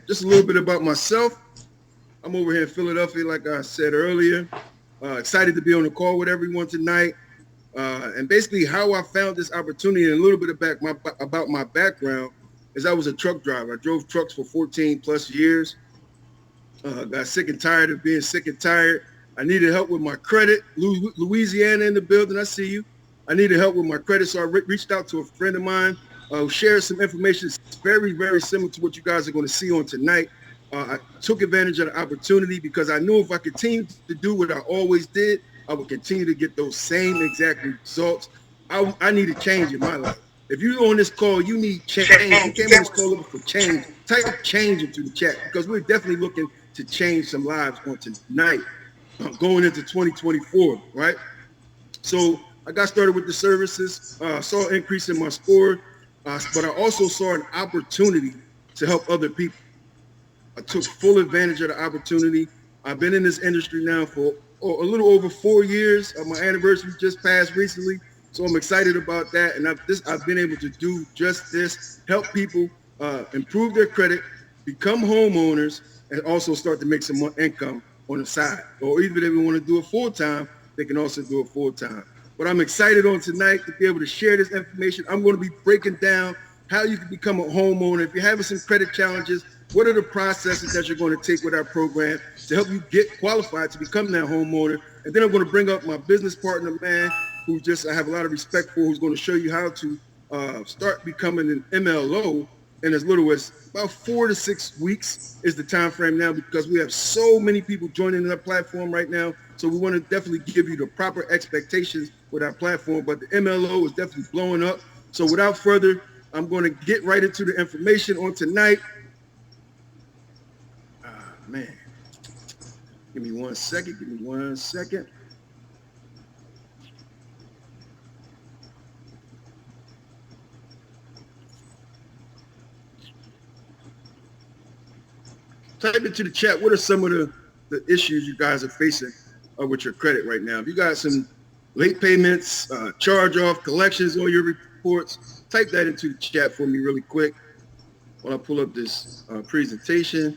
just a little bit about myself. I'm over here in Philadelphia, like I said earlier. Excited to be on the call with everyone tonight. And basically how I found this opportunity and a little bit about my background is I was a truck driver. I drove trucks for 14 plus years. Got sick and tired of being sick and tired. I needed help with my credit. Louisiana in the building, I see you. I needed help with my credit, so I reached out to a friend of mine who shared some information that's very, very similar to what you guys are going to see on tonight. I took advantage of the opportunity because I knew if I continued to do what I always did, I would continue to get those same exact results. I need a change in my life. If you're on this call, you need change. You came on this call looking for change. Type change into the chat because we're definitely looking to change some lives on tonight, going into 2024, right? So I got started with the services, saw an increase in my score, but I also saw an opportunity to help other people. I took full advantage of the opportunity. I've been in this industry now for a little over 4 years. My anniversary just passed recently, so I'm excited about that. And I've been able to do just this, help people improve their credit, become homeowners, and also start to make some more income on the side. Or even if they want to do it full-time, they can also do it full-time. But I'm excited on tonight to be able to share this information. I'm going to be breaking down how you can become a homeowner. If you're having some credit challenges, what are the processes that you're going to take with our program to help you get qualified to become that homeowner? And then I'm going to bring up my business partner, man, who I have a lot of respect for, who's going to show you how to start becoming an MLO in as little as about 4 to 6 weeks is the time frame now, because we have so many people joining our platform right now. So we want to definitely give you the proper expectations with our platform. But the MLO is definitely blowing up. So without further, I'm going to get right into the information on tonight. Man, give me 1 second. Give me 1 second. Type into the chat. What are some of the issues you guys are facing with your credit right now? If you got some late payments, charge-off, collections on your reports, type that into the chat for me really quick while I pull up this presentation.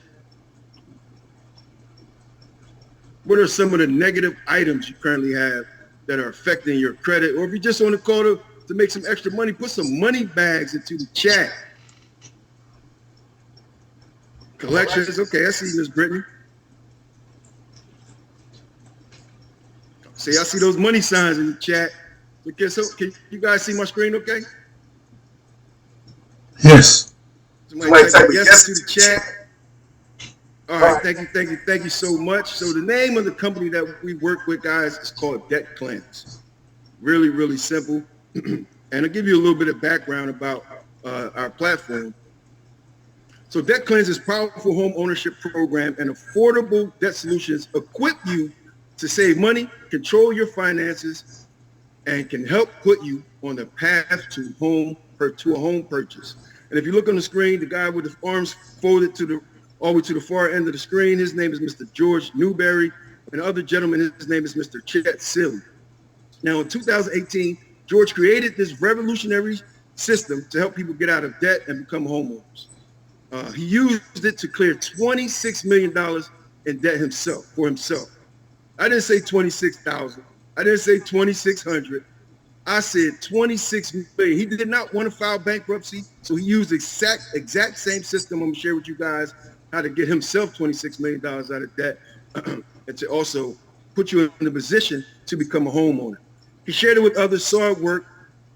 What are some of the negative items you currently have that are affecting your credit? Or if you're just on the call to make some extra money, put some money bags into the chat. Collections, okay, I see Miss Brittany. See, I see those money signs in the chat. So can you guys see my screen okay? Yes. Somebody type yes into the chat. All right, thank you so much. So the name of the company that we work with, guys, is called Debt Cleanse. Really, really simple. And I'll give you a little bit of background about our platform. So Debt Cleanse is a powerful home ownership program, and affordable debt solutions equip you to save money, control your finances, and can help put you on the path to a home purchase. And if you look on the screen, the guy with the arms folded all the way to the far end of the screen, his name is Mr. George Newberry, and the other gentleman, his name is Mr. Chet Silly. Now, in 2018, George created this revolutionary system to help people get out of debt and become homeowners. He used it to clear $26 million in debt for himself. I didn't say 26,000. I didn't say 2,600. I said 26 million. He did not want to file bankruptcy, so he used exact same system. I'm going to share with you guys how to get himself $26 million out of debt and to also put you in a position to become a homeowner. He shared it with others, saw it work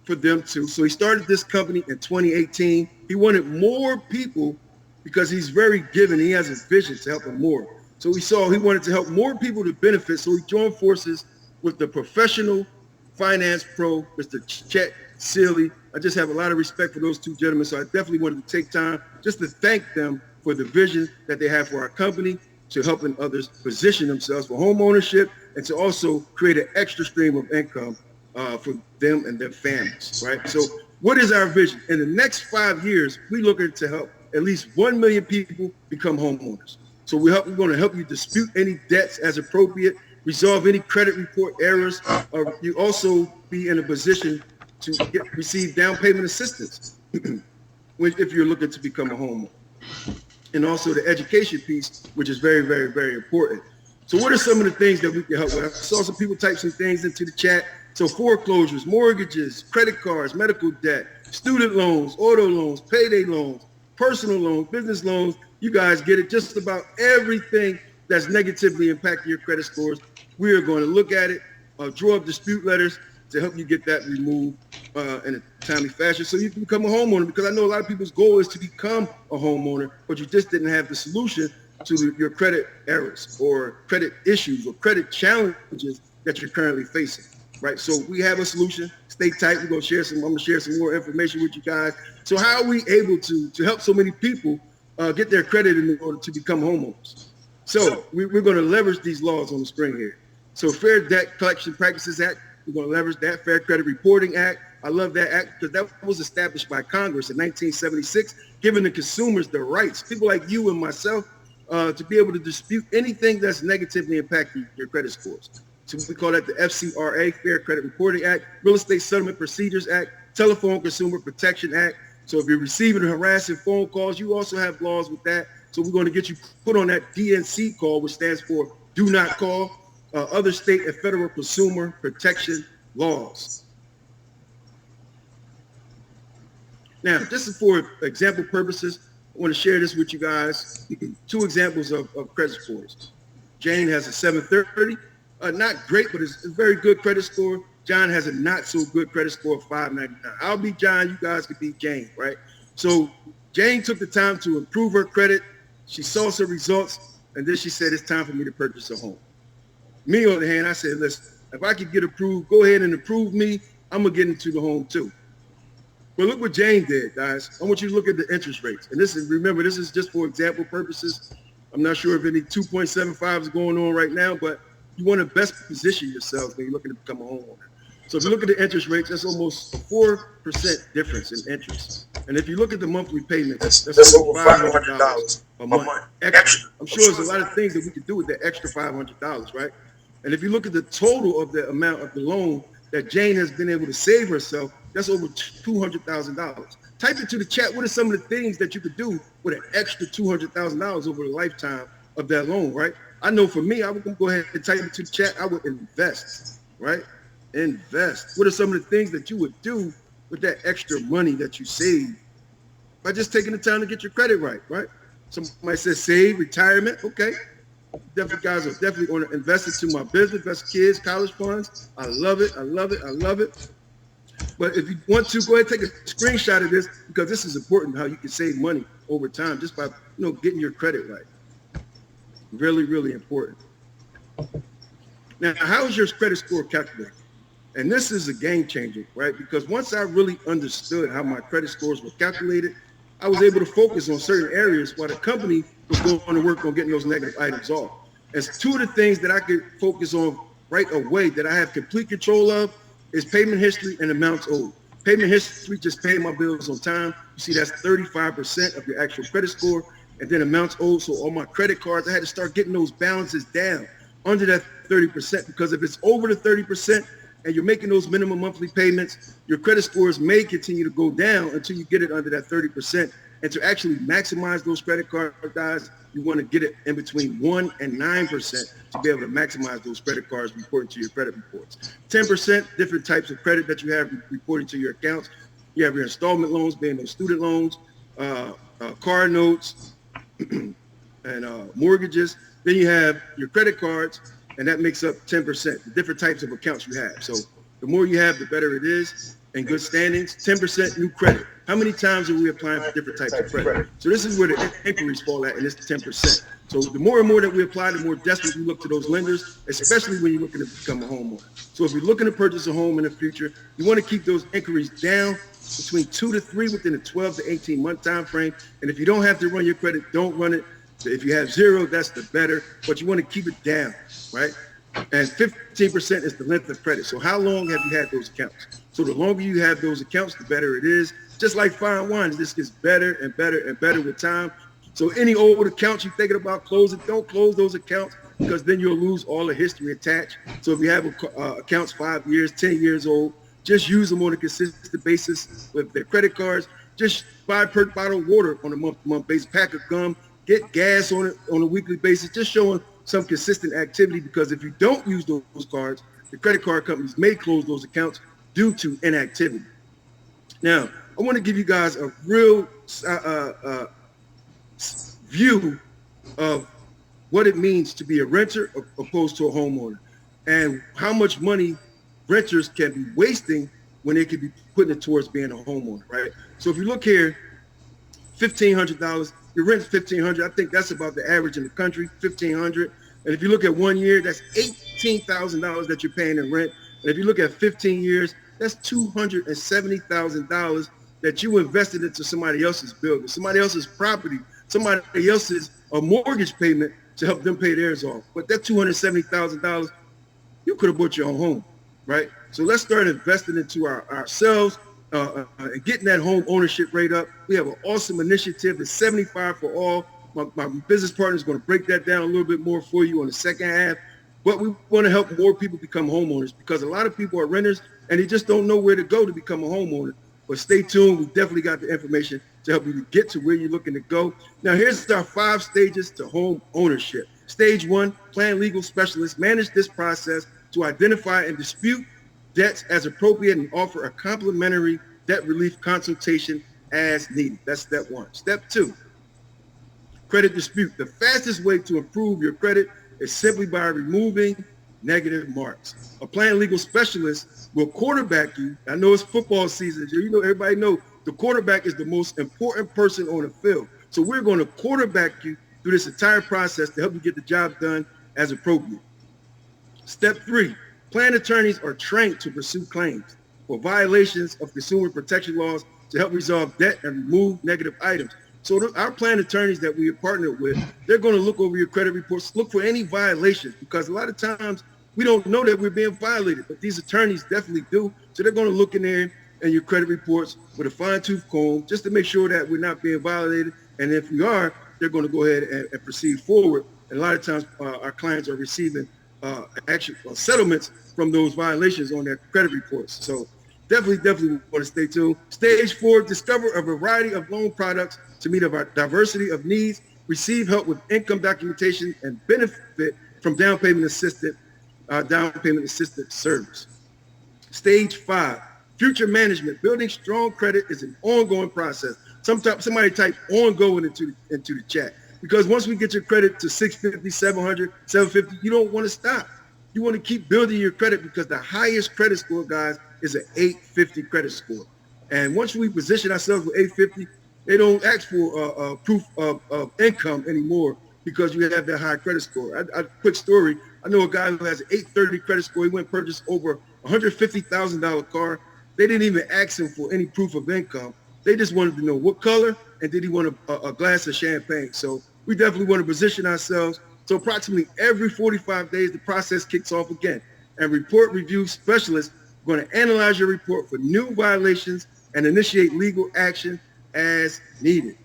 for them too. So he started this company in 2018. He wanted more people because he's very giving. He has a vision to help them more. So he wanted to help more people to benefit. So he joined forces with the professional finance pro, Mr. Chet Silly. I just have a lot of respect for those two gentlemen. So I definitely wanted to take time just to thank them for the vision that they have for our company, to helping others position themselves for home ownership, and to also create an extra stream of income for them and their families, right? So what is our vision? In the next 5 years, we're looking to help at least 1 million people become homeowners. So we're going to help you dispute any debts as appropriate, resolve any credit report errors, or you also be in a position to receive down payment assistance if you're looking to become a homeowner. and also the education piece, which is very, very, very important. So what are some of the things that we can help with? I saw some people type some things into the chat. So foreclosures, mortgages, credit cards, medical debt, student loans, auto loans, payday loans, personal loans, business loans. You guys get it. Just about everything that's negatively impacting your credit scores. We are going to look at it, draw up dispute letters to help you get that removed in a timely fashion so you can become a homeowner. Because I know a lot of people's goal is to become a homeowner, but you just didn't have the solution to your credit errors or credit issues or credit challenges that you're currently facing, right? So we have a solution. Stay tight. I'm going to share some more information with you guys. So how are we able to help so many people get their credit in order to become homeowners? So we're going to leverage these laws on the screen here. So Fair Debt Collection Practices Act, we're going to leverage that. Fair Credit Reporting Act. I love that act because that was established by Congress in 1976, giving the consumers the rights, people like you and myself, to be able to dispute anything that's negatively impacting your credit scores. So we call that the FCRA, Fair Credit Reporting Act, Real Estate Settlement Procedures Act, Telephone Consumer Protection Act. So if you're receiving harassing phone calls, you also have laws with that. So we're going to get you put on that DNC call, which stands for Do Not Call, other state and federal consumer protection laws. Now, this is for example purposes. I want to share this with you guys. Two examples of credit scores. Jane has a 730, not great, but it's a very good credit score. John has a not so good credit score of 599. I'll be John, you guys could be Jane, right? So Jane took the time to improve her credit. She saw some results, and then she said, it's time for me to purchase a home. Me, on the hand, I said, listen, if I could get approved, go ahead and approve me. I'm going to get into the home too. But look what Jane did, guys. I want you to look at the interest rates. And this is, remember, this is just for example purposes. I'm not sure if any 2.75 is going on right now, but you want to best position yourselves when you're looking to become a homeowner. So if you look at the interest rates, that's almost a 4% difference in interest. And if you look at the monthly payments, that's over $500 a month extra. I'm sure there's a lot of things that we could do with that extra $500, right? And if you look at the total of the amount of the loan that Jane has been able to save herself, that's over $200,000. Type into the chat, what are some of the things that you could do with an extra $200,000 over the lifetime of that loan, right? I know for me, I would go ahead and type into the chat, I would invest, right? Invest. What are some of the things that you would do with that extra money that you save by just taking the time to get your credit right, right? Somebody says save, retirement, okay. Definitely, guys are definitely going to invest into my business, invest kids, college funds. I love it, I love it, I love it. But if you want to, go ahead and take a screenshot of this because this is important, how you can save money over time just by, getting your credit right. Really, really important. Now, how is your credit score calculated? And this is a game changer, right? Because once I really understood how my credit scores were calculated, I was able to focus on certain areas while the company was going to work on getting those negative items off. As two of the things that I could focus on right away that I have complete control of is payment history and amounts owed. Payment history, just paying my bills on time. You see, that's 35% of your actual credit score. And then amounts owed. So on my credit cards, I had to start getting those balances down under that 30%, because if it's over the 30% and you're making those minimum monthly payments, your credit scores may continue to go down until you get it under that 30%. And to actually maximize those credit card guys, you want to get it in between 1% and 9% to be able to maximize those credit cards reporting to your credit reports. 10%, different types of credit that you have reporting to your accounts. You have your installment loans, being those student loans, car notes, and mortgages. Then you have your credit cards, and that makes up 10%, the different types of accounts you have. So the more you have, the better it is. And good standings, 10% new credit. How many times are we applying for different types of credit? So this is where the inquiries fall at, and it's 10%. So the more and more that we apply, the more desperate we look to those lenders, especially when you're looking to become a homeowner. So if you're looking to purchase a home in the future, you want to keep those inquiries down between 2 to 3 within a 12 to 18 month time frame. And if you don't have to run your credit, don't run it. If you have 0, that's the better, but you want to keep it down, right? And 15% is the length of credit. So how long have you had those accounts? So the longer you have those accounts, the better it is. Just like fine wines, this gets better and better and better with time. So any old accounts you're thinking about closing, don't close those accounts, because then you'll lose all the history attached. So if you have accounts 5 years, 10 years old, just use them on a consistent basis with their credit cards. Just buy per bottle of water on a month-to-month basis, pack of gum, get gas on it on a weekly basis, just showing some consistent activity, because if you don't use those cards, the credit card companies may close those accounts due to inactivity. Now, I want to give you guys a real view of what it means to be a renter opposed to a homeowner, and how much money renters can be wasting when they could be putting it towards being a homeowner, right? So if you look here, $1,500, your rent's $1,500. I think that's about the average in the country, $1,500. And if you look at 1 year, that's $18,000 that you're paying in rent. And if you look at 15 years, that's $270,000 that you invested into somebody else's building, somebody else's property, somebody else's mortgage payment to help them pay theirs off. But that $270,000, you could have bought your own home, right? So let's start investing into ourselves and getting that home ownership rate up. We have an awesome initiative. It's 75 for all. My business partner is going to break that down a little bit more for you on the second half. But we want to help more people become homeowners, because a lot of people are renters and they just don't know where to go to become a homeowner. But stay tuned. We definitely got the information to help you to get to where you're looking to go. Now, here's our 5 stages to home ownership. Stage 1, plan legal specialists manage this process to identify and dispute debts as appropriate and offer a complimentary debt relief consultation as needed. That's step 1. Step 2, credit dispute. The fastest way to improve your credit is simply by removing negative marks. A plan legal specialist will quarterback you. I know it's football season. You know, everybody know the quarterback is the most important person on the field. So we're going to quarterback you through this entire process to help you get the job done as appropriate. Step 3, plan attorneys are trained to pursue claims for violations of consumer protection laws to help resolve debt and remove negative items. So our plan attorneys that we are partnered with, they're going to look over your credit reports, look for any violations, because a lot of times we don't know that we're being violated, but these attorneys definitely do. So they're going to look in there in your credit reports with a fine-tooth comb just to make sure that we're not being violated. And if we are, they're going to go ahead and proceed forward. And a lot of times our clients are receiving actual settlements from those violations on their credit reports. So definitely want to stay tuned. Stage 4, discover a variety of loan products to meet a diversity of needs, receive help with income documentation, and benefit from down payment assistance service. Stage 5, future management. Building strong credit is an ongoing process. Somebody type ongoing into the chat, because once we get your credit to 650, 700, 750, you don't want to stop. You want to keep building your credit, because the highest credit score, guys, is an 850 credit score. And once we position ourselves with 850, they don't ask for proof of income anymore, because you have that high credit score. Quick story. I know a guy who has an 830 credit score. He went and purchased over $150,000 car. They didn't even ask him for any proof of income. They just wanted to know what color and did he want a glass of champagne. So we definitely want to position ourselves. So approximately every 45 days, the process kicks off again. And report review specialists are going to analyze your report for new violations and initiate legal action as needed.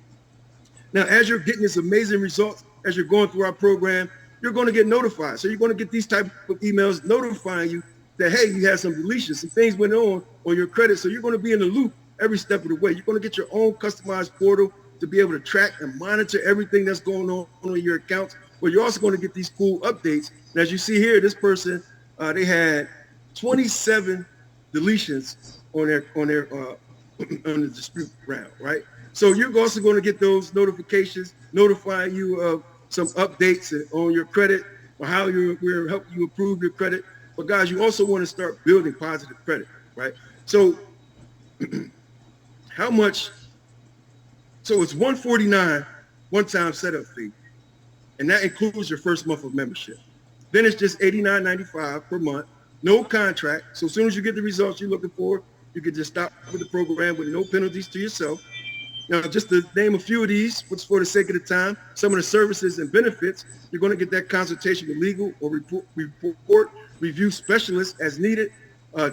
Now, as you're getting this amazing results, as you're going through our program, you're going to get notified. So you're going to get these type of emails notifying you that, hey, you had some deletions, some things went on your credit. So you're going to be in the loop every step of the way. You're going to get your own customized portal to be able to track and monitor everything that's going on your accounts. But you're also going to get these cool updates. And as you see here, this person, they had 27 deletions on the dispute round, right? So you're also going to get those notifications notifying you of some updates on your credit or how we're helping you improve your credit. But guys, you also want to start building positive credit, right? So how much? So it's $149 one-time setup fee, and that includes your first month of membership. Then it's just $89.95 per month, no contract. So as soon as you get the results you're looking for, you can just stop with the program with no penalties to yourself. Now, just to name a few of these, what's for the sake of the time, some of the services and benefits, you're going to get that consultation with legal or report review specialists as needed,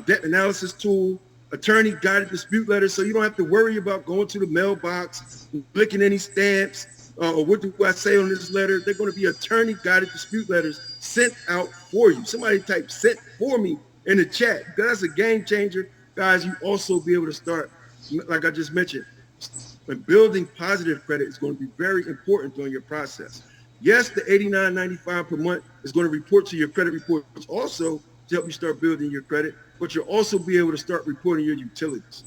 debt analysis tool, attorney guided dispute letters, so you don't have to worry about going to the mailbox, licking any stamps, or what do I say on this letter. They're going to be attorney guided dispute letters sent out for you. Somebody type "sent for me" in the chat, because that's a game changer. Guys, you also be able to start, like I just mentioned, And building positive credit is going to be very important during your process. Yes, the $89.95 per month is going to report to your credit reports also to help you start building your credit, but you'll also be able to start reporting your utilities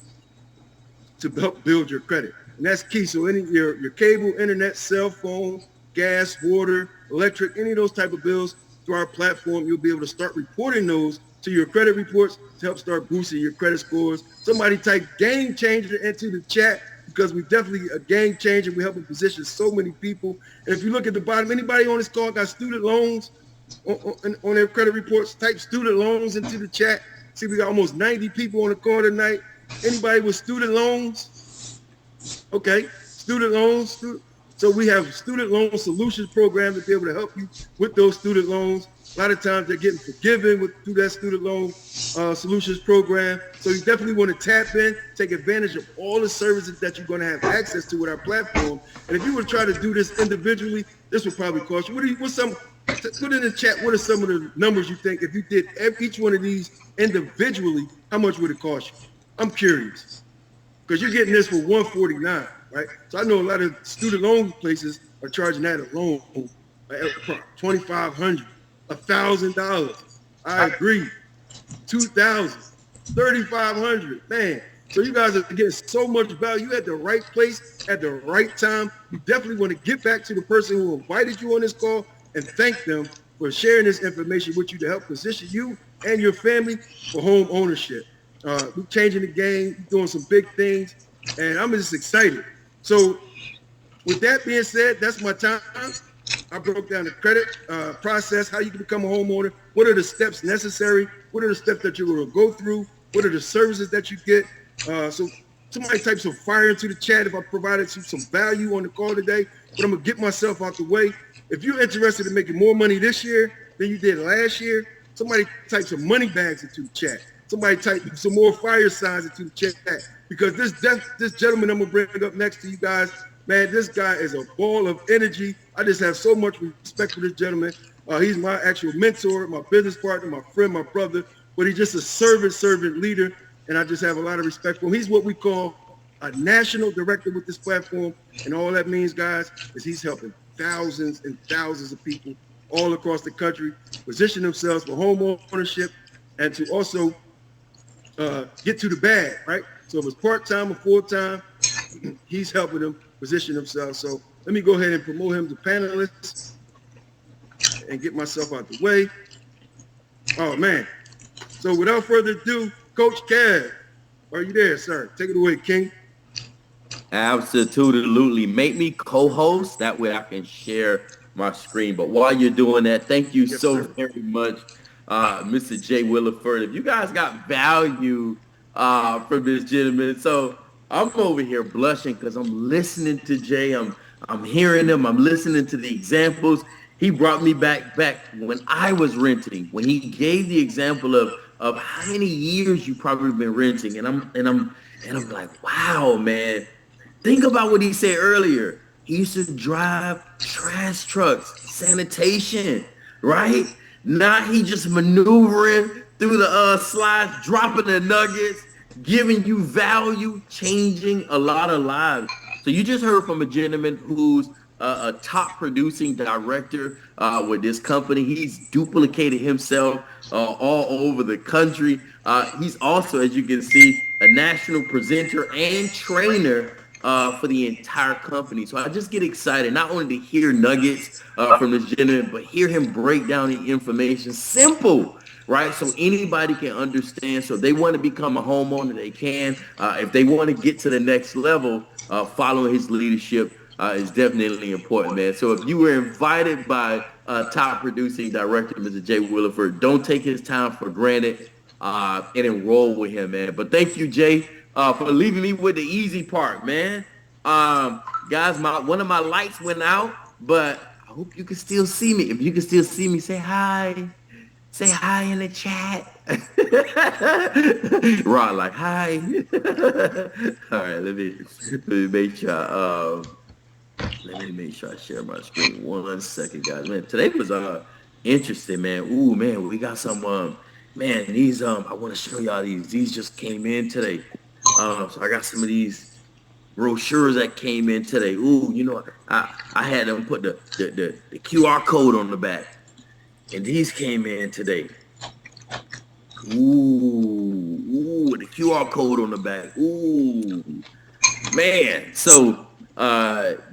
to help build your credit. And that's key. So any your cable, internet, cell phone, gas, water, electric, any of those type of bills through our platform, you'll be able to start reporting those to your credit reports to help start boosting your credit scores. Somebody type game changer into the chat because we definitely a game changer. We help position so many people. And if you look at the bottom, anybody on this call got student loans on their credit reports, type student loans into the chat. See, we got almost 90 people on the call tonight. Anybody with student loans? Okay, student loans. So we have student loan solutions program to be able to help you with those student loans. A lot of times they're getting forgiven through that student loan solutions program. So you definitely want to tap in, take advantage of all the services that you're going to have access to with our platform. And if you were to try to do this individually, this would probably cost you. Put in the chat, what are some of the numbers you think if you did each one of these individually, how much would it cost you? I'm curious because you're getting this for $149, right? So I know a lot of student loan places are charging that alone, $2,500, $1,000. I agree. $2,000, $3,500, man. So you guys are getting so much value at the right place at the right time. You definitely want to get back to the person who invited you on this call and thank them for sharing this information with you to help position you and your family for home ownership. We're changing the game, doing some big things, and I'm just excited. So with that being said, that's my time. I broke down the credit process, how you can become a homeowner, what are the steps necessary, what are the steps that you're going to go through, what are the services that you get. So somebody type some fire into the chat if I provided you some value on the call today, but I'm going to get myself out the way. If you're interested in making more money this year than you did last year, somebody type some money bags into the chat. Somebody type some more fire signs into the chat because this gentleman I'm gonna bring up next to you guys, man, this guy is a ball of energy. I just have so much respect for this gentleman. He's my actual mentor, my business partner, my friend, my brother, but he's just a servant leader, and I just have a lot of respect for him. He's what we call a national director with this platform, and all that means, guys, is he's helping thousands and thousands of people all across the country position themselves for home ownership and to also get to the bag, right? So if it's part-time or full-time, he's helping them position themselves. So let me go ahead and promote him to panelist and get myself out the way. Oh, man. So without further ado, Coach Kev, are you there, sir? Take it away, King. Absolutely. Make me co-host. That way I can share my screen. But while you're doing that, thank you very much, Mr. Jay Williford. If you guys got value from this gentleman, so I'm over here blushing because I'm listening to Jay. I'm hearing him. I'm listening to the examples. He brought me back when I was renting, when he gave the example of how many years you probably been renting. And I'm like, wow, man. Think about what he said earlier. He used to drive trash trucks, sanitation, right? Now he just maneuvering through the slides, dropping the nuggets, giving you value, changing a lot of lives. So you just heard from a gentleman who's a top producing director with this company. He's duplicated himself all over the country. He's also, as you can see, a national presenter and trainer for the entire company. So I just get excited not only to hear nuggets from this gentleman, but hear him break down the information simple, right? So anybody can understand. So if they want to become a homeowner, they can. If they want to get to the next level, following his leadership is definitely important, man. So if you were invited by top producing director, Mr. Jay Williford, don't take his time for granted and enroll with him, man. But thank you, Jay, for leaving me with the easy part, man. Guys, one of my lights went out, but I hope you can still see me. If you can still see me, say hi. Say hi in the chat. Rod, like, hi. All right, let me make sure. Let me make sure I share my screen. 1 second, guys. Man, today was interesting, man. Ooh, man, we got some man, these I want to show y'all these. These just came in today. So I got some of these brochures that came in today. Ooh, I had them put the QR code on the back. And these came in today. Ooh, the QR code on the back. Ooh, man. So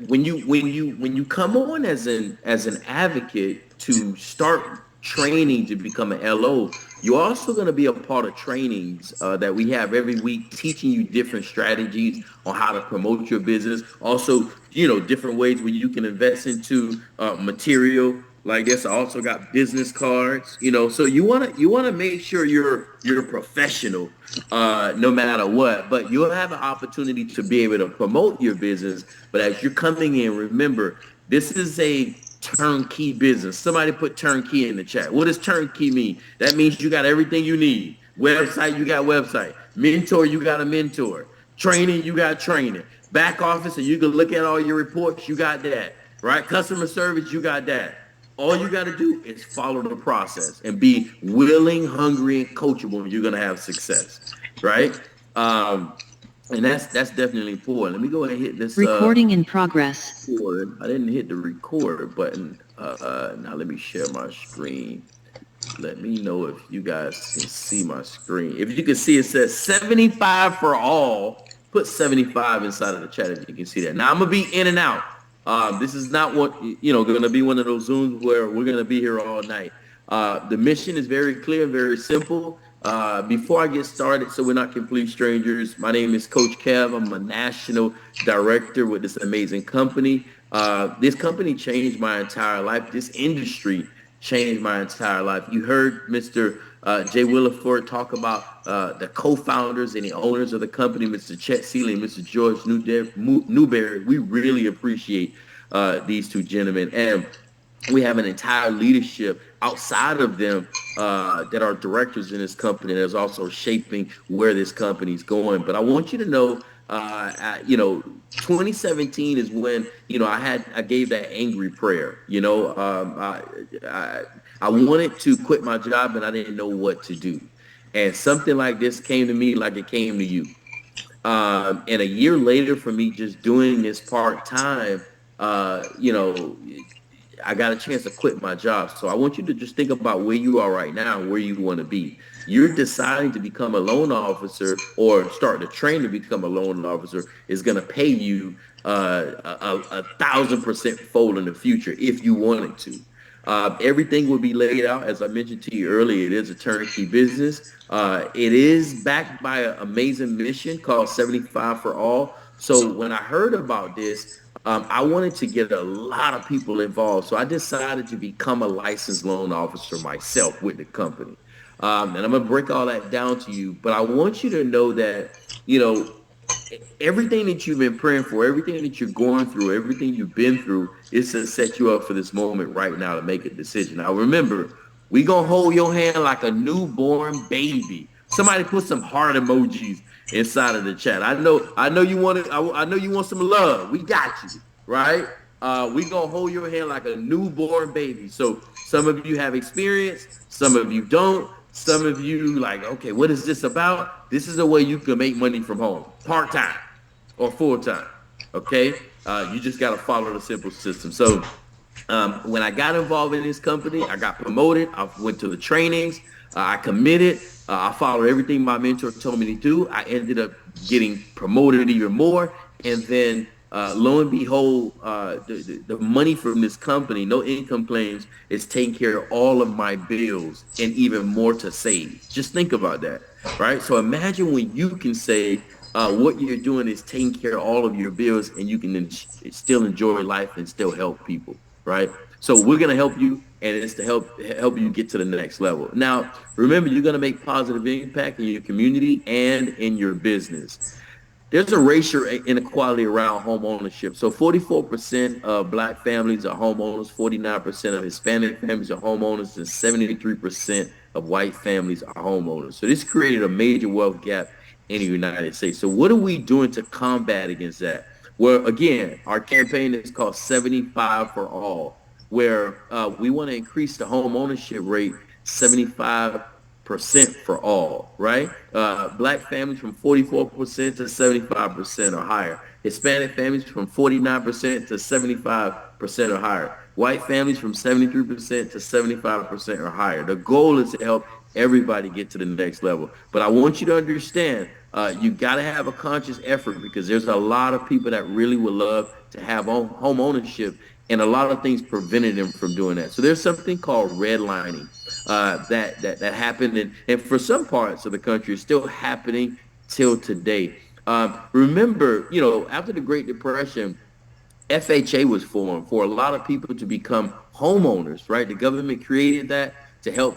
when you come on as an advocate to start training to become an LO, you're also going to be a part of trainings that we have every week, teaching you different strategies on how to promote your business. Also, different ways where you can invest into material like this. I also got business cards, so you wanna make sure you're a professional no matter what, but you'll have an opportunity to be able to promote your business. But as you're coming in, remember, this is a turnkey business. Somebody put turnkey in the chat. What does turnkey mean? That means you got everything you need. Website, you got website. Mentor, you got a mentor. Training, you got training. Back office, so you can look at all your reports, you got that. Right? Customer service, you got that. All you got to do is follow the process and be willing, hungry, and coachable, and you're going to have success, right? And that's definitely important. Let me go ahead and hit this. Recording in progress. I didn't hit the record button. Now let me share my screen. Let me know if you guys can see my screen. If you can see, it says 75 for all. Put 75 inside of the chat if you can see that. Now I'm going to be in and out. This is not going to be one of those Zooms where we're going to be here all night. The mission is very clear, very simple. Before I get started, so we're not complete strangers, my name is Coach Kev. I'm a national director with this amazing company. This company changed my entire life. This industry changed my entire life. You heard Mr. Jay Williford talk about the co-founders and the owners of the company, Mr. Chet Seeley and Mr. George Newberry. We really appreciate these two gentlemen. And we have an entire leadership outside of them that are directors in this company that's also shaping where this company's going. But I want you to know, 2017 is when, I gave that angry prayer. I wanted to quit my job and I didn't know what to do. And something like this came to me like it came to you. And a year later, for me just doing this part-time, I got a chance to quit my job. So I want you to just think about where you are right now, where you want to be. You're deciding to become a loan officer or start to train to become a loan officer is going to pay you 1,000% fold in the future if you wanted to. Everything will be laid out. As I mentioned to you earlier, it is a turnkey business. It is backed by an amazing mission called 75 for All. So when I heard about this, I wanted to get a lot of people involved. So I decided to become a licensed loan officer myself with the company. And I'm going to break all that down to you. But I want you to know that, everything that you've been praying for, everything that you're going through, everything you've been through is to set you up for this moment right now to make a decision. Now, remember, we going to hold your hand like a newborn baby. Somebody put some heart emojis inside of the chat. I know you want it. I know you want some love. We got you, right? We gonna hold your hand like a newborn baby. So some of you have experience, some of you don't. Some of you like, okay, what is this about? This is a way you can make money from home, part-time or full-time. Okay, you just gotta follow the simple system. So when I got involved in this company, I got promoted. I went to the trainings. I committed. I followed everything my mentor told me to do. I ended up getting promoted even more. And then lo and behold, the money from this company, no income claims, is taking care of all of my bills and even more to save. Just think about that, right? So imagine when you can save, what you're doing is taking care of all of your bills and you can still enjoy life and still help people, right? So we're going to help you, and it's to help you get to the next level. Now, remember, you're going to make positive impact in your community and in your business. There's a racial inequality around home ownership. So 44% of Black families are homeowners, 49% of Hispanic families are homeowners, and 73% of white families are homeowners. So this created a major wealth gap in the United States. So what are we doing to combat against that? Well, again, our campaign is called 75 for All, where we want to increase the home ownership rate 75 for all, right? Black families from 44% to 75% or higher. Hispanic families from 49% to 75% or higher. White families from 73% to 75% or higher. The goal is to help everybody get to the next level. But I want you to understand, you got to have a conscious effort because there's a lot of people that really would love to have home ownership, and a lot of things prevented them from doing that. So there's something called redlining that happened, and for some parts of the country, it's still happening till today. Remember, after the Great Depression, FHA was formed for a lot of people to become homeowners, right? The government created that to help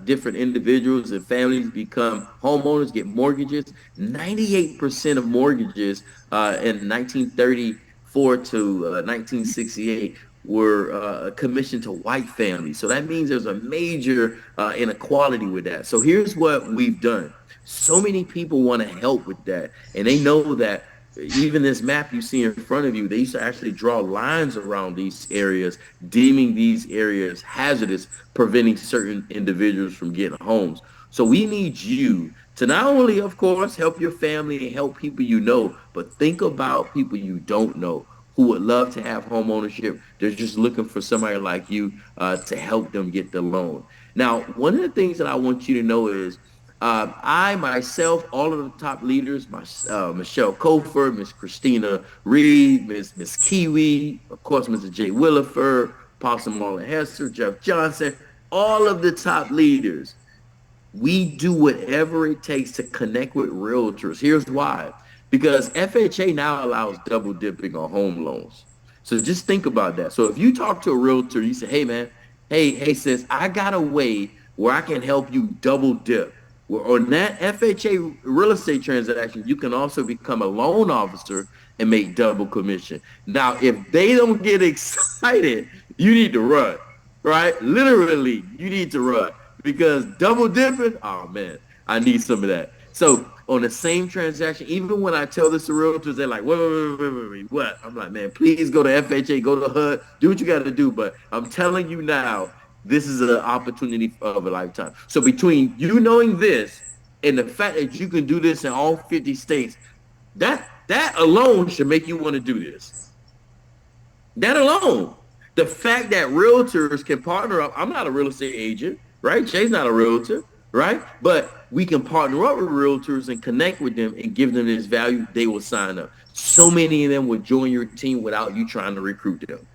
different individuals and families become homeowners, get mortgages. 98% of mortgages in 1934 to 1968 were commissioned to white families. So that means there's a major inequality with that. So here's what we've done. So many people want to help with that, and they know that even this map you see in front of you, they used to actually draw lines around these areas, deeming these areas hazardous, preventing certain individuals from getting homes. So we need you to not only, of course, help your family and help people you know, but think about people you don't know who would love to have home ownership. They're just looking for somebody like you to help them get the loan. Now, one of the things that I want you to know is I, myself, all of the top leaders, Michelle Cofer, Miss Christina Reed, Miss Kiwi, of course, Mr. Jay Williford, Apostle Marlon Hester, Jeff Johnson, all of the top leaders, we do whatever it takes to connect with realtors. Here's why. Because FHA now allows double dipping on home loans. So just think about that. So if you talk to a realtor, you say, hey, man, hey, sis, I got a way where I can help you double dip. Well, on that FHA real estate transaction, you can also become a loan officer and make double commission. Now, if they don't get excited, you need to run, right? Literally, you need to run because double dipping, oh man, I need some of that. So on the same transaction, even when I tell this to realtors, they're like, wait, what? I'm like, man, please go to FHA, go to HUD, do what you got to do. But I'm telling you now, this is an opportunity of a lifetime. So between you knowing this and the fact that you can do this in all 50 states, that alone should make you want to do this. That alone. The fact that realtors can partner up. I'm not a real estate agent, right? Jay's not a realtor, right? But we can partner up with realtors and connect with them and give them this value. They will sign up. So many of them will join your team without you trying to recruit them.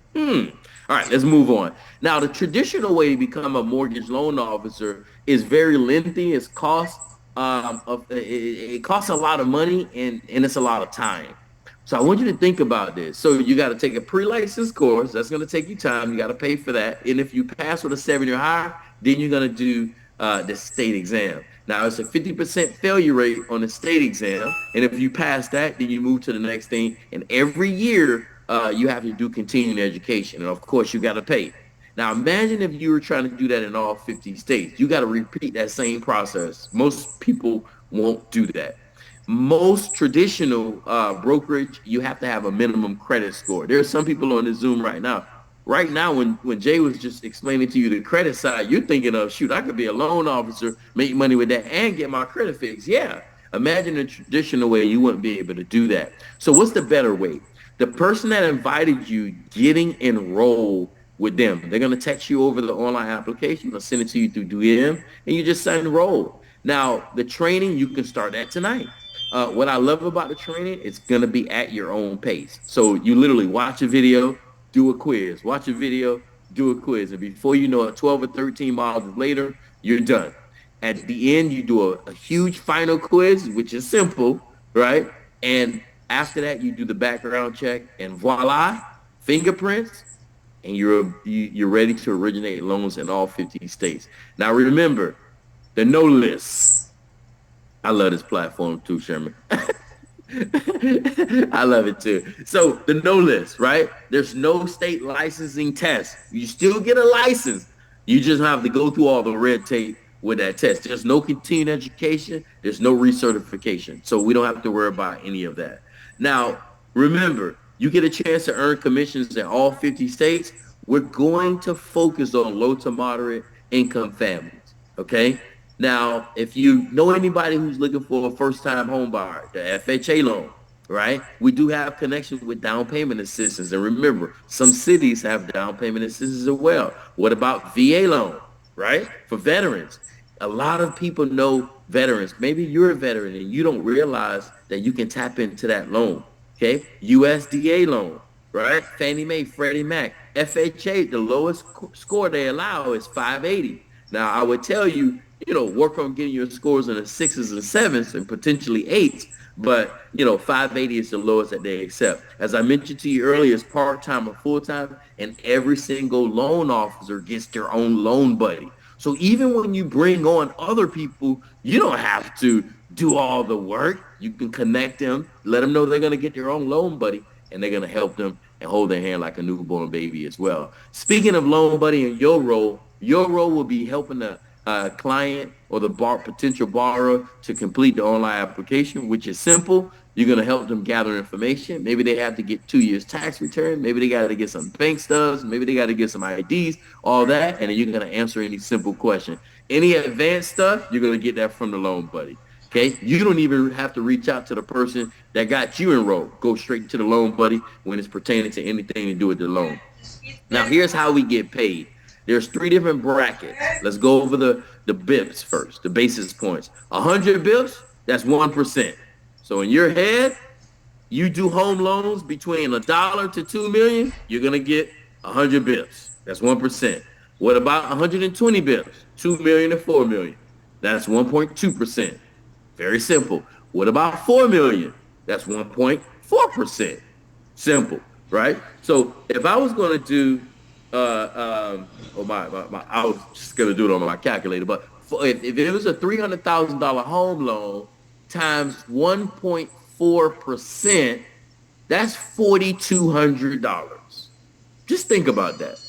All right, let's move on. Now, the traditional way to become a mortgage loan officer is very lengthy. It costs a lot of money and it's a lot of time. So I want you to think about this. So you got to take a pre-license course. That's going to take you time. You got to pay for that. And if you pass with a 7 or higher, then you're going to do the state exam. Now, it's a 50% failure rate on the state exam. And if you pass that, then you move to the next thing. And every year, you have to do continuing education. And, of course, you got to pay. Now, imagine if you were trying to do that in all 50 states. You got to repeat that same process. Most people won't do that. Most traditional brokerage, you have to have a minimum credit score. There are some people on this Zoom right now. Right now, when Jay was just explaining to you the credit side, you're thinking of, shoot, I could be a loan officer, make money with that, and get my credit fixed. Yeah. Imagine the traditional way, you wouldn't be able to do that. So what's the better way? The person that invited you getting enrolled with them, they're going to text you over the online application. They'll send it to you through DM, and you just enroll. Now, the training, you can start that tonight. What I love about the training, it's going to be at your own pace. So you literally watch a video, do a quiz. Watch a video, do a quiz. And before you know it, 12 or 13 modules later, you're done. At the end, you do a huge final quiz, which is simple, right? And after that, you do the background check, and voila, fingerprints, and you're ready to originate loans in all 50 states. Now, remember, the no list. I love this platform too, Sherman. I love it too. So the no list, right? There's no state licensing test. You still get a license. You just have to go through all the red tape with that test. There's no continuing education. There's no recertification. So we don't have to worry about any of that. Now, remember, you get a chance to earn commissions in all 50 states. We're going to focus on low to moderate income families, okay? Now, if you know anybody who's looking for a first-time home buyer, the FHA loan, right? We do have connections with down payment assistance. And remember, some cities have down payment assistance as well. What about VA loan, right? For veterans. A lot of people know veterans. Maybe you're a veteran and you don't realize that you can tap into that loan. Okay. USDA loan, right? Fannie Mae, Freddie Mac. FHA, the lowest score they allow is 580. Now, I would tell you, work on getting your scores in the sixes and sevens and potentially eights. But, 580 is the lowest that they accept. As I mentioned to you earlier, it's part-time or full-time, and every single loan officer gets their own loan buddy. So even when you bring on other people, you don't have to do all the work. You can connect them, let them know they're going to get their own loan buddy, and they're going to help them and hold their hand like a newborn baby as well. Speaking of loan buddy and your role will be helping the client or the potential borrower to complete the online application, which is simple. You're going to help them gather information. Maybe they have to get 2 years tax return. Maybe they got to get some bank stubs. Maybe they got to get some IDs, all that. And then you're going to answer any simple question. Any advanced stuff, you're going to get that from the loan buddy. Okay. You don't even have to reach out to the person that got you enrolled. Go straight to the loan buddy when it's pertaining to anything to do with the loan. Now, here's how we get paid. There's 3 different brackets. Let's go over the bips first, the basis points. 100 bips, that's 1%. So in your head, you do home loans between $1 to $2 million, you're going to get 100 bips. That's 1%. What about 120 bips? 2 million to 4 million. That's 1.2%. Very simple. What about 4 million? That's 1.4%. Simple, right? So if I was going to do I was just gonna do it on my calculator, but if it was a $300,000 home loan times 1.4%, that's $4,200. Just think about that,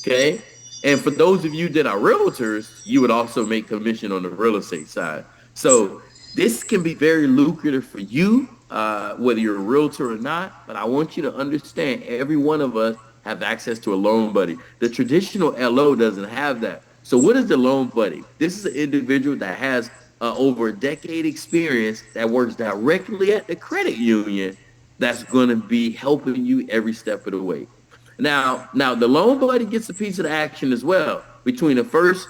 okay? And for those of you that are realtors, you would also make commission on the real estate side. So this can be very lucrative for you, whether you're a realtor or not. But I want you to understand, every one of us have access to a loan buddy. The traditional LO doesn't have that. So what is the loan buddy? This is an individual that has over a decade experience that works directly at the credit union that's going to be helping you every step of the way. Now the loan buddy gets a piece of the action as well. Between the first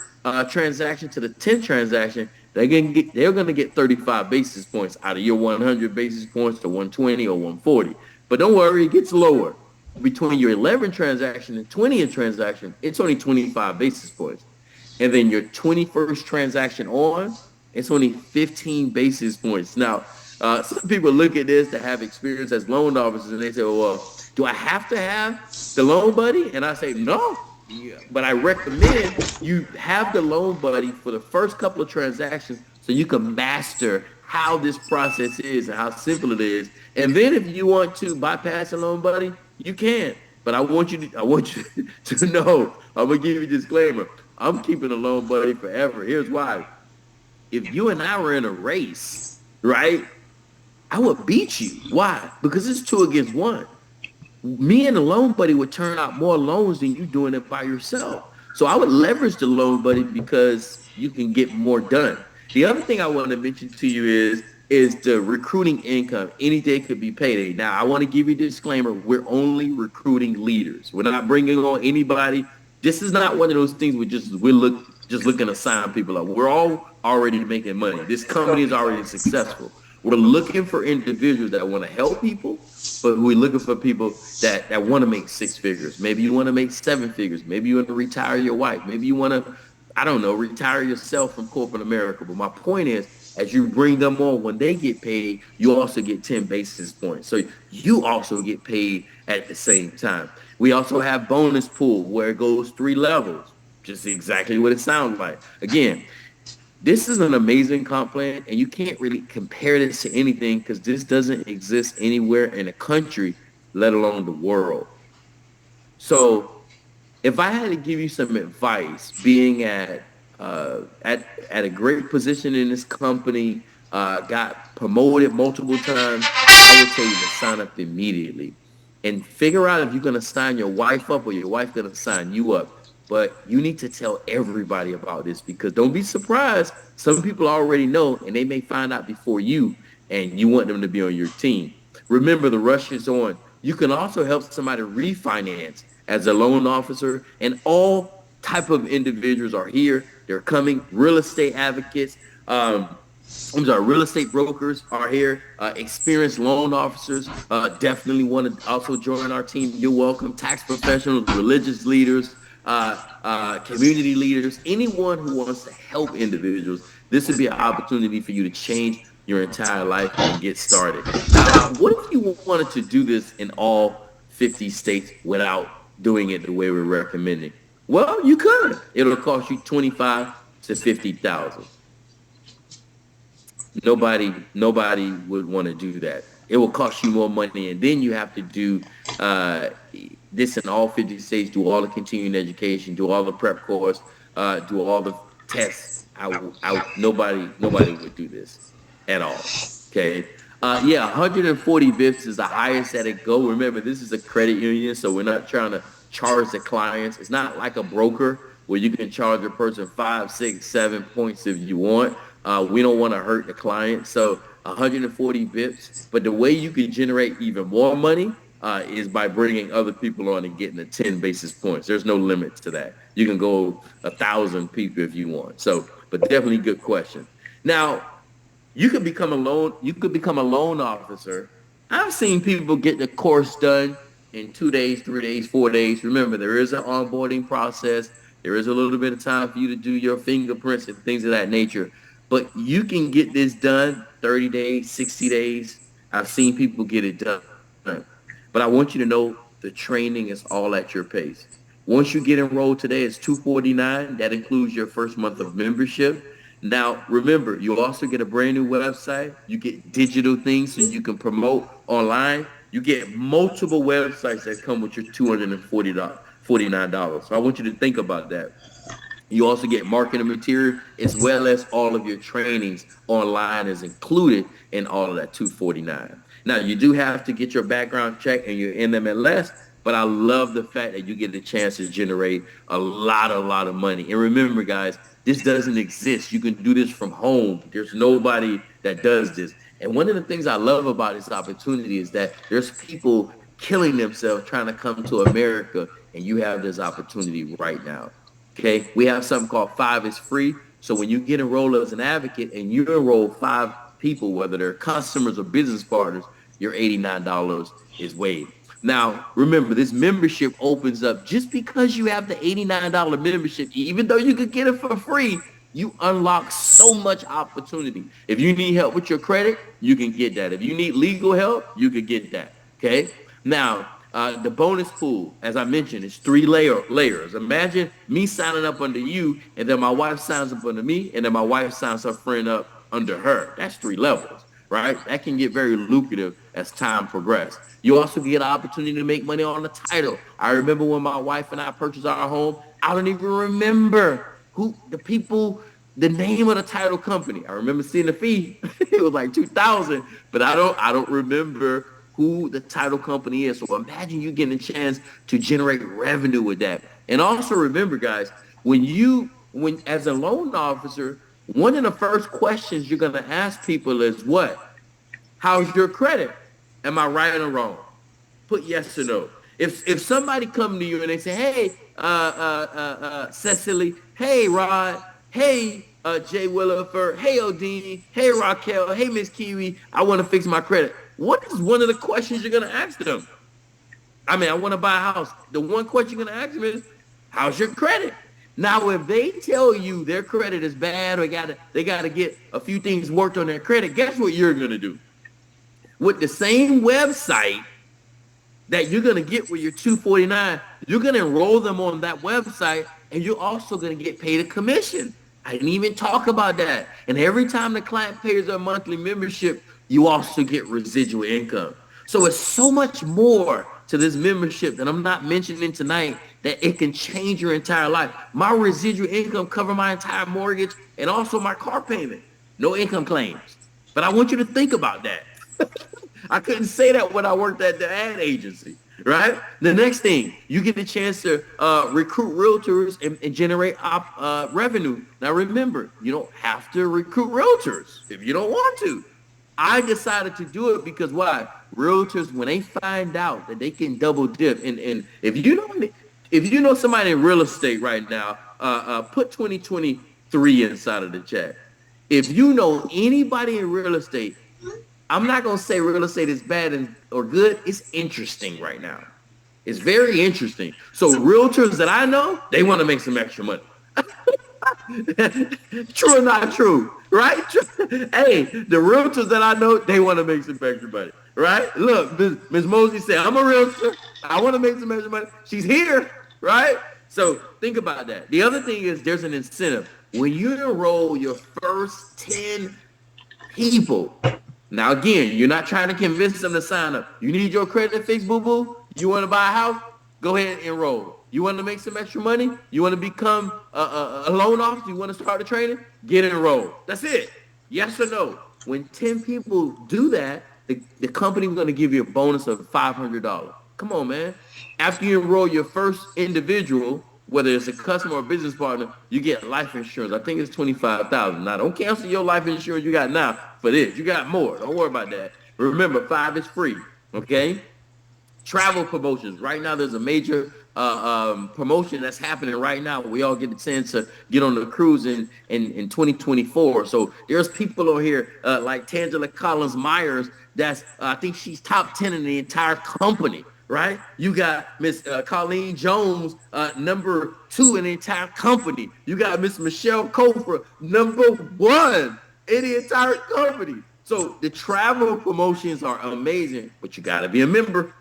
transaction to the 10th transaction, they're going to get 35 basis points out of your 100 basis points to 120 or 140. But don't worry, it gets lower. Between your 11th transaction and 20th transaction, it's only 25 basis points. And then your 21st transaction on, it's only 15 basis points. Now, some people look at this to have experience as loan officers, and they say, well, do I have to have the loan buddy? And I say, no. Yeah, but I recommend you have the loan buddy for the first couple of transactions so you can master how this process is and how simple it is. And then if you want to bypass a loan buddy, you can. But I want you to know, I'm going to give you a disclaimer. I'm keeping a loan buddy forever. Here's why. If you and I were in a race, right, I would beat you. Why? Because it's 2 against 1. Me and the loan buddy would turn out more loans than you doing it by yourself. So I would leverage the loan buddy because you can get more done. The other thing I want to mention to you is the recruiting income. Any day could be payday. Now, I want to give you a disclaimer. We're only recruiting leaders. We're not bringing on anybody. This is not one of those things we're looking to sign people up. We're all already making money. This company is already successful. We're looking for individuals that want to help people, but we're looking for people that want to make 6 figures. Maybe you want to make 7 figures. Maybe you want to retire your wife. Maybe you want to, retire yourself from corporate America. But my point is, as you bring them on, when they get paid, you also get 10 basis points. So you also get paid at the same time. We also have bonus pool where it goes 3 levels, just exactly what it sounds like. Again, this is an amazing comp plan, and you can't really compare this to anything because this doesn't exist anywhere in the country, let alone the world. So if I had to give you some advice, being at a great position in this company, got promoted multiple times, I would tell you to sign up immediately and figure out if you're going to sign your wife up or your wife going to sign you up. but you need to tell everybody about this, because don't be surprised. Some people already know, and they may find out before you, and you want them to be on your team. Remember, the rush is on. You can also help somebody refinance as a loan officer, and all type of individuals are here. They're coming. Real estate advocates, real estate brokers are here. Experienced loan officers definitely want to also join our team. You're welcome. Tax professionals, religious leaders, community leaders, anyone who wants to help individuals. This would be an opportunity for you to change your entire life and get started. Now, what if you wanted to do this in all 50 states without doing it the way we're recommending? Well, you could. It'll cost you 25 to 50,000. Nobody would want to do that. It will cost you more money, and then you have to do this in all 50 states, do all the continuing education, do all the prep course, do all the tests. Nobody would do this at all. Okay. 140 bips is the highest that it go. Remember, this is a credit union, so we're not trying to charge the clients. It's not like a broker where you can charge a person 5, 6, 7 points if you want. We don't want to hurt the client. So 140 bips. But the way you can generate even more money is by bringing other people on and getting the 10 basis points. There's no limit to that. You can go 1,000 people if you want. So, but definitely good question. Now, you could become a loan officer. I've seen people get the course done in 2 days, 3 days, 4 days. Remember, there is an onboarding process. There is a little bit of time for you to do your fingerprints and things of that nature. But you can get this done 30 days, 60 days. I've seen people get it done. But I want you to know the training is all at your pace. Once you get enrolled today, it's $249. That includes your first month of membership. Now, remember, you'll also get a brand new website. You get digital things so you can promote online. You get multiple websites that come with your $249. So I want you to think about that. You also get marketing material, as well as all of your trainings online is included in all of that $249. Now, you do have to get your background check and your NMLS, but I love the fact that you get the chance to generate a lot of money. And remember, guys, this doesn't exist. You can do this from home. There's nobody that does this. And one of the things I love about this opportunity is that there's people killing themselves trying to come to America, and you have this opportunity right now. Okay, we have something called 5 is free. So when you get enrolled as an advocate and you enroll 5 people, whether they're customers or business partners, your $89 is waived. Now, remember, this membership opens up just because you have the $89 membership. Even though you could get it for free, you unlock so much opportunity. If you need help with your credit, you can get that. If you need legal help, you can get that. Okay, now, the bonus pool, as I mentioned, is 3 layers. Imagine me signing up under you, and then my wife signs up under me, and then my wife signs her friend up under her. That's 3 levels, right? That can get very lucrative as time progresses. You also get an opportunity to make money on the title. I remember when my wife and I purchased our home, I don't even remember the name of the title company. I remember seeing the fee. It was like $2,000, but I don't remember who the title company is. So imagine you getting a chance to generate revenue with that. And also remember, guys, when as a loan officer, one of the first questions you're going to ask people is what? How's your credit? Am I right or wrong? Put yes or no. If somebody come to you and they say, hey, Cecily, hey, Rod, hey, Jay Williford, hey, Odini, hey, Raquel, hey, Miss Kiwi, I want to fix my credit. What is one of the questions you're going to ask them? I mean, I want to buy a house. The one question you're going to ask them is, how's your credit? Now, if they tell you their credit is bad or they got to get a few things worked on their credit, guess what you're going to do? With the same website that you're going to get with your $249, you're going to enroll them on that website, and you're also going to get paid a commission. I didn't even talk about that. And every time the client pays their monthly membership, you also get residual income. So it's so much more to this membership that I'm not mentioning tonight that it can change your entire life. My residual income cover my entire mortgage and also my car payment. No income claims. But I want you to think about that. I couldn't say that when I worked at the ad agency. right? The next thing, you get the chance to recruit realtors and generate revenue. Now, remember, you don't have to recruit realtors if you don't want to. I decided to do it because why? Realtors, when they find out that they can double dip, and if you know somebody in real estate right now, put 2023 inside of the chat. If you know anybody in real estate, I'm not gonna say real estate is bad or good. It's interesting right now. It's very interesting. So realtors that I know, they want to make some extra money. True or not true, right? Hey, the realtors that I know, they want to make some extra money, right? Look, Ms. Mosley said, I'm a realtor. I want to make some extra money. She's here, right? So think about that. The other thing is there's an incentive. When you enroll your first 10 people, now again, you're not trying to convince them to sign up. You need your credit fixed, boo-boo? You want to buy a house? Go ahead and enroll. You want to make some extra money? You want to become a loan officer? You want to start a training? Get enrolled. That's it. Yes or no? When 10 people do that, the company is going to give you a bonus of $500. Come on, man. After you enroll your first individual, whether it's a customer or business partner, you get life insurance. I think it's $25,000. Now, don't cancel your life insurance you got now for this. You got more. Don't worry about that. Remember, 5 is free. Okay? Travel promotions. Right now, there's a major promotion that's happening right now. We all get the chance to get on the cruise in 2024. So there's people on here like Tangela Collins Myers. That's I think she's top 10 in the entire company. Right? You got Miss Colleen Jones, number 2 in the entire company. You got Miss Michelle Kofer, number 1 in the entire company. So the travel promotions are amazing, but you got to be a member,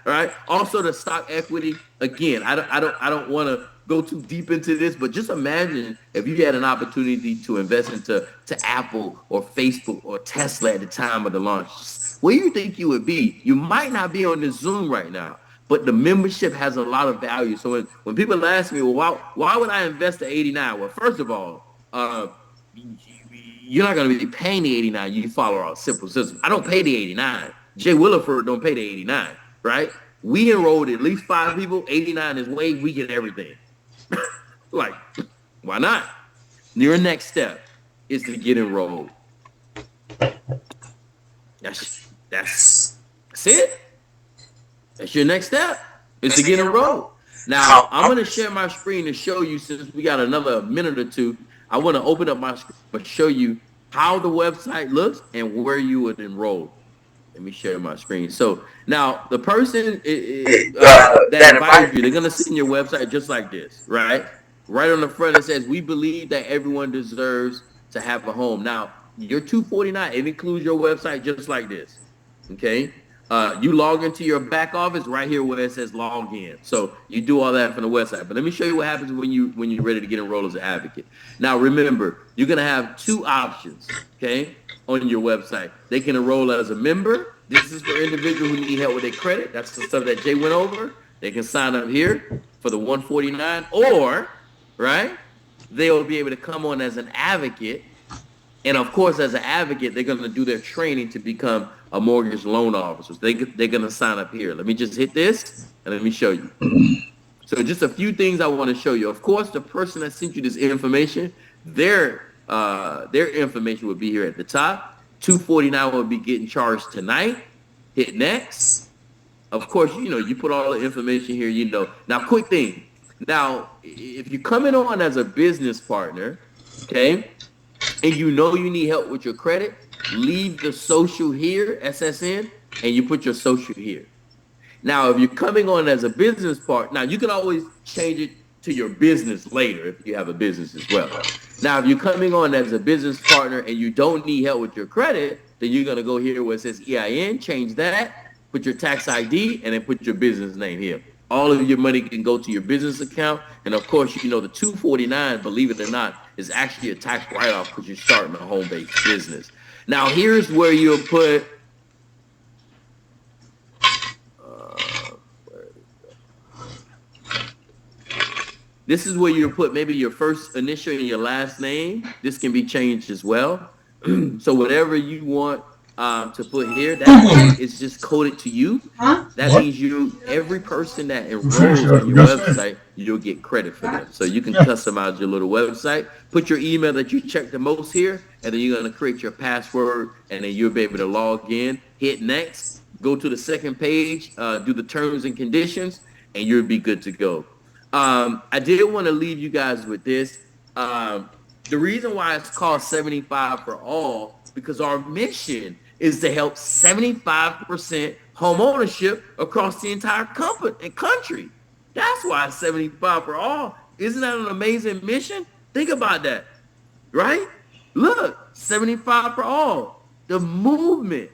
right? Also, the stock equity. Again, I don't want to go too deep into this, but just imagine if you had an opportunity to invest into Apple or Facebook or Tesla at the time of the launch. Where do you think you would be? You might not be on this Zoom right now, but the membership has a lot of value. So when people ask me, well, why would I invest at 89? Well, first of all, you're not going to be paying the 89. You follow our simple system. I don't pay the 89. Jay Williford don't pay the 89, right? We enrolled at least 5 people. 89 is way we get everything. Like, why not? Your next step is to get enrolled. That's it. That's your next step, is to get enrolled. Now, I'm going to share my screen to show you, since we got another minute or two, I want to open up my screen and show you how the website looks and where you would enroll. Let me share my screen. So now the person that invited you, they're going to see your website just like this, right? Right on the front, it says, we believe that everyone deserves to have a home. Now, your $249, it includes your website just like this, okay? You log into your back office right here where it says log in. So you do all that from the website. But let me show you what happens when you're ready to get enrolled as an advocate. Now, remember, you're going to have 2 options, okay, on your website. They can enroll as a member. This is for individuals who need help with their credit. That's the stuff that Jay went over. They can sign up here for the $149, or, right, they'll be able to come on as an advocate. And of course, as an advocate, they're going to do their training to become a mortgage loan officer. They're going to sign up here. Let me just hit this and let me show you. So just a few things I want to show you. Of course, the person that sent you this information, their information will be here at the top. $249 will be getting charged tonight. Hit next. Of course, you put all the information here, Now, quick thing. Now, if you're coming on as a business partner, okay, and you need help with your credit, leave the social here, SSN, and you put your social here. Now, if you're coming on as a business partner, now you can always change it to your business later if you have a business as well. Now, if you're coming on as a business partner and you don't need help with your credit, then you're going to go here where it says EIN, change that, put your tax ID, and then put your business name here. All of your money can go to your business account. And of course, the $249, believe it or not, is actually a tax write-off because you're starting a home-based business. Now, here's where you'll put, this is where you'll put maybe your first initial and your last name. This can be changed as well. So whatever you want to put here. That way it's just coded to you. That means every person that enrolls on your website, you'll get credit for them. So you can customize your little website, put your email that you check the most here, and then you're going to create your password, and then you'll be able to log in, hit next, go to the second page, do the terms and conditions, and you'll be good to go. I did want to leave you guys with this. The reason why it's called 75 for all, because our mission is to help 75% home ownership across the entire country. That's why it's 75 for all. Isn't that an amazing mission? Think about that, right? Look, 75 for all. The movement.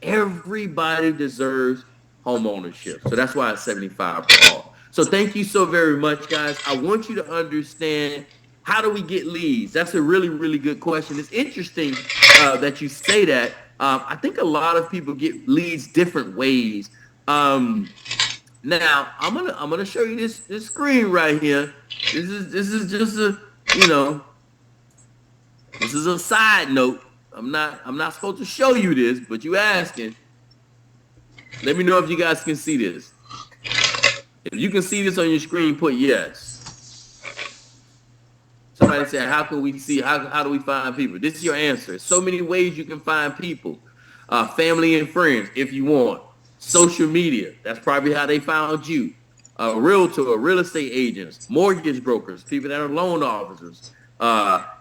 Everybody deserves home ownership. So that's why it's 75 for all. So thank you so very much, guys. I want you to understand, how do we get leads? That's a really, really good question. It's interesting that you say that. I think a lot of people get leads different ways. Now I'm gonna show you this screen right here. This is just a this is a side note. I'm not supposed to show you this, but you asking. Let me know if you guys can see this. If you can see this on your screen, put yes. Somebody said, how can we see, how do we find people? This is your answer. So many ways you can find people. Family and friends, if you want. Social media, that's probably how they found you. Realtor, real estate agents, mortgage brokers, people that are loan officers,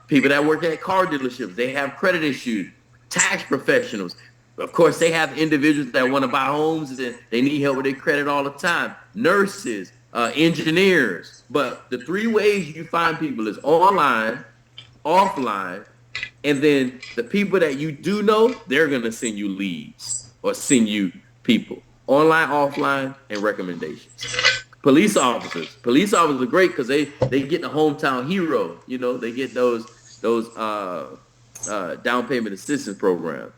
people that work at car dealerships, they have credit issues, tax professionals. Of course, they have individuals that want to buy homes and they need help with their credit all the time. Nurses, engineers. But the three ways you find people is online, offline, and then the people that you do know, they're going to send you leads or send you people. Online, offline, and recommendations. Police officers. Police officers are great because they get the hometown hero. You know, they get those down payment assistance programs.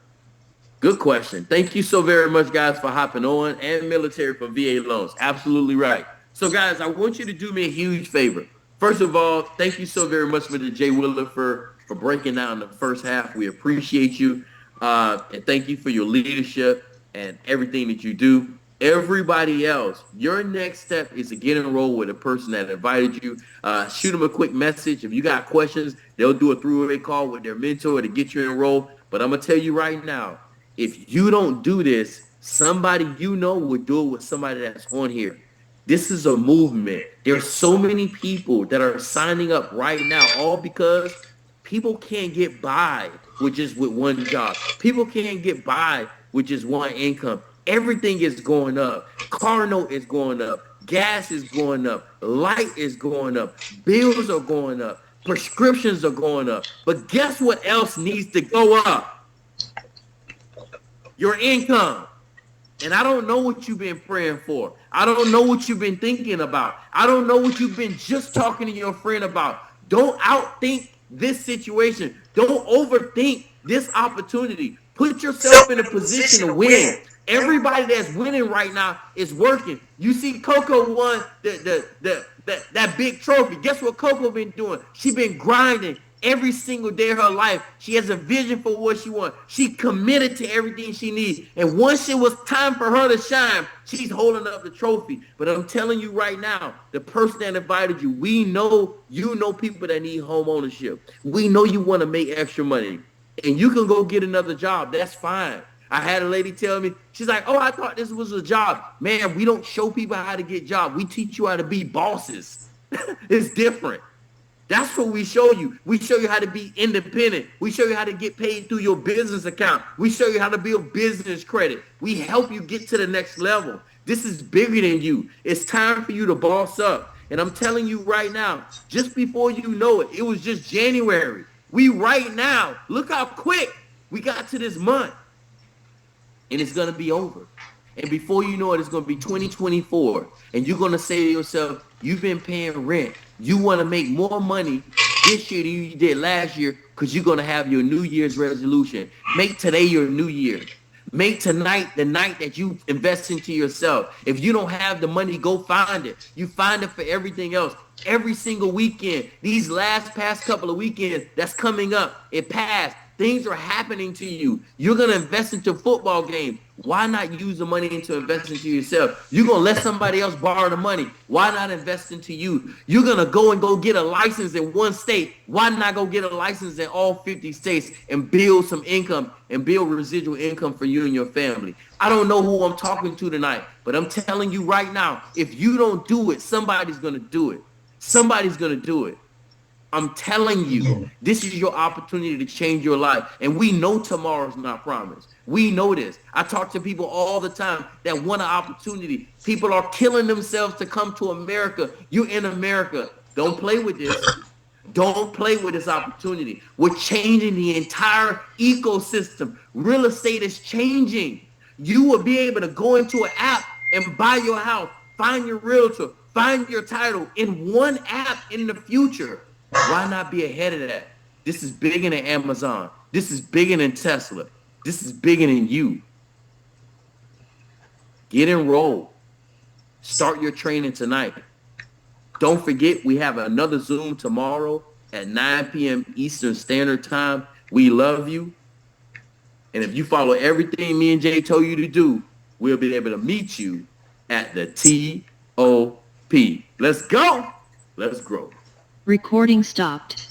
Good question. Thank you so very much, guys, for hopping on, and military for VA loans. Absolutely right. So, guys, I want you to do me a huge favor. First of all, thank you so very much, Mr. Jay Willer, for breaking down the first half. We appreciate you. And thank you for your leadership and everything that you do. Everybody else, your next step is to get enrolled with a person that invited you. Shoot them a quick message. If you got questions, they'll do a three-way call with their mentor to get you enrolled. But I'm going to tell you right now, if you don't do this, somebody you know will do it with somebody that's on here. This is a movement. There's so many people that are signing up right now, all because people can't get by with just with one job. People can't get by with just one income. Everything is going up. Car note is going up. Gas is going up. Light is going up. Bills are going up. Prescriptions are going up. But guess what else needs to go up? Your income. And I don't know what you've been praying for. I don't know what you've been thinking about. I don't know what you've been just talking to your friend about. Don't outthink this situation. Don't overthink this opportunity. Put yourself in a position to win. Everybody that's winning right now is working. You see Coco won that big trophy. Guess what Coco been doing? She been grinding every single day of her life. She has a vision for what she wants. She committed to everything she needs. And once it was time for her to shine, she's holding up the trophy. But I'm telling you right now, the person that invited you, we know you know people that need home ownership. We know you want to make extra money. And you can go get another job. That's fine. I had a lady tell me, she's like, oh, I thought this was a job. Man, we don't show people how to get jobs. We teach you how to be bosses. It's different. That's what we show you. We show you how to be independent. We show you how to get paid through your business account. We show you how to build business credit. We help you get to the next level. This is bigger than you. It's time for you to boss up. And I'm telling you right now, just before you know it, it was just January. We right now, look how quick we got to this month. And it's going to be over. And before you know it, it's going to be 2024. And you're going to say to yourself, you've been paying rent. You want to make more money this year than you did last year because you're going to have your New Year's resolution. Make today your New Year. Make tonight the night that you invest into yourself. If you don't have the money, go find it. You find it for everything else. Every single weekend, these past couple of weekends that's coming up, it passed. Things are happening to you. You're going to invest into a football game. Why not use the money to invest into yourself? You're going to let somebody else borrow the money. Why not invest into you? You're going to go get a license in one state. Why not go get a license in all 50 states and build some income and build residual income for you and your family? I don't know who I'm talking to tonight, but I'm telling you right now, if you don't do it, somebody's going to do it. Somebody's going to do it. I'm telling you, this is your opportunity to change your life. And we know tomorrow's not promised. We know this. I talk to people all the time that want an opportunity. People are killing themselves to come to America. You're in America. Don't play with this. Don't play with this opportunity. We're changing the entire ecosystem. Real estate is changing. You will be able to go into an app and buy your house, find your realtor, find your title in one app in the future. Why not be ahead of that? This is bigger than Amazon. This is bigger than Tesla. This is bigger than you. Get enrolled. Start your training tonight. Don't forget, we have another Zoom tomorrow at 9 p.m. Eastern Standard Time. We love you. And if you follow everything me and Jay told you to do, we'll be able to meet you at the TOP. Let's go. Let's grow. Recording stopped.